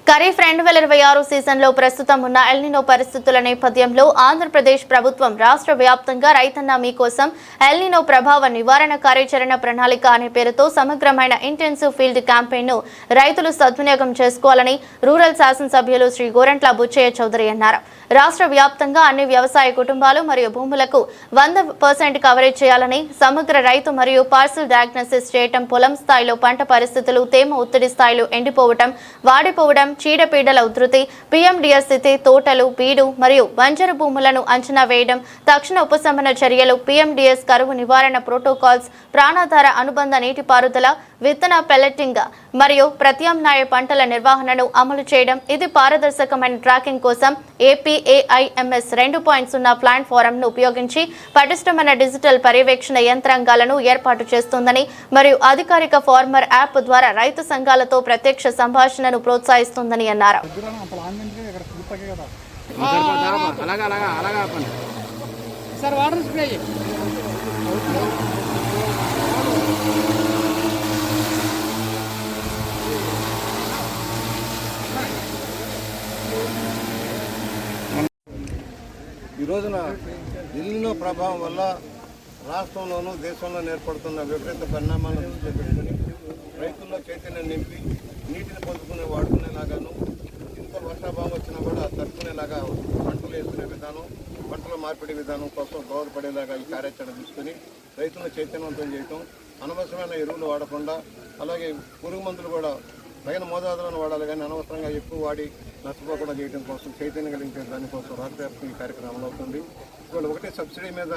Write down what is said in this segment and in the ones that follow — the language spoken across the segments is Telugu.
ఖరీఫ్ 2026 సీజన్లో ప్రస్తుతం ఉన్న ఎల్నినో పరిస్థితుల నేపథ్యంలో ఆంధ్రప్రదేశ్ ప్రభుత్వం రాష్ట్ర వ్యాప్తంగా రైతన్న మీకోసం ఎల్నినో ప్రభావ నివారణ కార్యాచరణ ప్రణాళిక అనే పేరుతో సమగ్రమైన ఇంటెన్సివ్ ఫీల్డ్ క్యాంపెయిన్ను రైతులు సద్వినియోగం చేసుకోవాలని రూరల్ శాసనసభ్యులు శ్రీ గోరంట్ల బుచ్చయ్య చౌదరి అన్నారు. రాష్ట్ర వ్యాప్తంగా అన్ని వ్యవసాయ కుటుంబాలు మరియు భూములకు 100% కవరేజ్ చేయాలని, సమగ్ర రైతు మరియు పార్సల్ డయాగ్నోసిస్ చేయటం, పొలం స్థాయిలో పంట పరిస్థితులు, తేమ ఒత్తిడి స్థాయిలో ఎండిపోవటం, వాడిపోవడం, చీడపీడల ఉధృతి, PMDS స్థితి, తోటలు, బీడు మరియు బంజరు భూములను అంచనా వేయడం, తక్షణ ఉపశమన చర్యలు, PMDS కరువు నివారణ ప్రోటోకాల్స్, ప్రాణాధార అనుబంధ నీటిపారుదల, విత్తన పెల్లెటింగ్ మరియు ప్రత్యామ్నాయ పంటల నిర్వహణను అమలు చేయడం. ఇది పారదర్శకమైన ట్రాకింగ్ కోసం APAIMS 2.0 ప్లాట్ఫారంను ఉపయోగించి పటిష్టమైన డిజిటల్ పర్యవేక్షణ యంత్రాంగాలను ఏర్పాటు చేస్తుందని మరియు అధికారిక ఫార్మర్ యాప్ ద్వారా రైతు సంఘాలతో ప్రత్యక్ష సంభాషణను ప్రోత్సహిస్తుందని అన్నారు. ఈ రోజున ఎల్నినో ప్రభావం వల్ల రాష్ట్రంలోనూ దేశంలో ఏర్పడుతున్న విపరీత పరిణామాలను దృష్టిలో పెట్టుకుని రైతుల్లో చైతన్యం నింపి నీటిని పొందుకునే వాడుకునేలాగాను, ఇంత వర్షాభావం వచ్చినా కూడా తట్టుకునేలాగా పంటలు వేసుకునే విధానం, పంటల మార్పిడి విధానం కోసం దోహదపడేలాగా ఈ కార్యాచరణ తీసుకుని రైతులను చైతన్యవంతం చేయటం, అనవసరమైన ఎరువులు వాడకుండా, అలాగే పురుగు మందులు కూడా తగిన మోతాదులను వాడాలి కానీ అనవసరంగా ఎక్కువ వాడి నష్టపోకుండా చేయడం కోసం చైతన్యం కలిగించే దానికోసం రాష్ట్ర వ్యాప్తంగా ఈ కార్యక్రమం అమలవుతుంది. ఇవాళ ఒకటే సబ్సిడీ మీద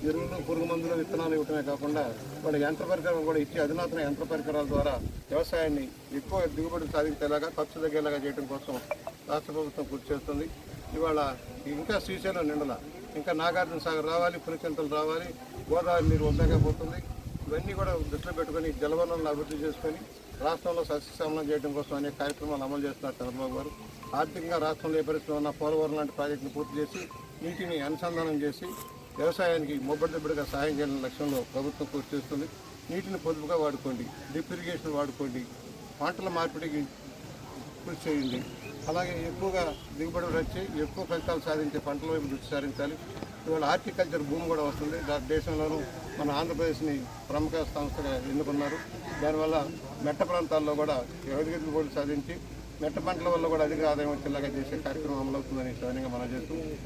ఎరువులు, పురుగు మందులు, విత్తనాలు ఇవ్వటమే కాకుండా వాళ్ళ యంత్ర పరికరాలు కూడా ఇచ్చి అధునాతన యంత్ర పరికరాల ద్వారా వ్యవసాయాన్ని ఎక్కువ దిగుబడి సాధించేలాగా, ఖర్చు తగ్గేలాగా చేయడం కోసం రాష్ట్ర ప్రభుత్వం కృషి చేస్తుంది. ఇవాళ ఇంకా శ్రీశైలం నిండల, ఇంకా నాగార్జున సాగర్ రావాలి, పులిచింతలు రావాలి, గోదావరి నీరు వద్దకపోతుంది. ఇవన్నీ కూడా దృష్టిలో పెట్టుకొని జలవనరులను అభివృద్ధి చేసుకొని రాష్ట్రంలో సస్యశ్యామలం చేయడం కోసం అనేక కార్యక్రమాలు అమలు చేస్తున్నారు చంద్రబాబు గారు. ఆర్థికంగా రాష్ట్రంలో ఏ పరిస్థితిలో ఉన్న పోలవరం లాంటి ప్రాజెక్టును పూర్తి చేసి నీటిని అనుసంధానం చేసి వ్యవసాయానికి మొబ్బడిదిబ్బడిగా సహాయం చేయాలనే లక్ష్యంలో ప్రభుత్వం కృషి చేస్తుంది. నీటిని పొదుపుగా వాడుకోండి, డ్రిప్ ఇరిగేషన్ వాడుకోండి, పంటల మార్పిడికి కృషి చేయండి. అలాగే ఎక్కువగా దిగుబడులు వచ్చి ఎక్కువ ఫలితాలు సాధించే పంటల వైపు దృష్టి సారించాలి. ఇవాళ హార్టికల్చర్ భూమి కూడా వస్తుంది. దేశంలోనూ మన ఆంధ్రప్రదేశ్ని ప్రముఖ సంస్థగా ఎన్నుకున్నారు. దానివల్ల మెట్ట ప్రాంతాల్లో కూడా అధిక దిగుబడులు సాధించి మెట్ట పంటల వల్ల కూడా అధిక ఆదాయం వచ్చేలాగా చేసే కార్యక్రమం అమలవుతుందని సవినయంగా మనం చేస్తూ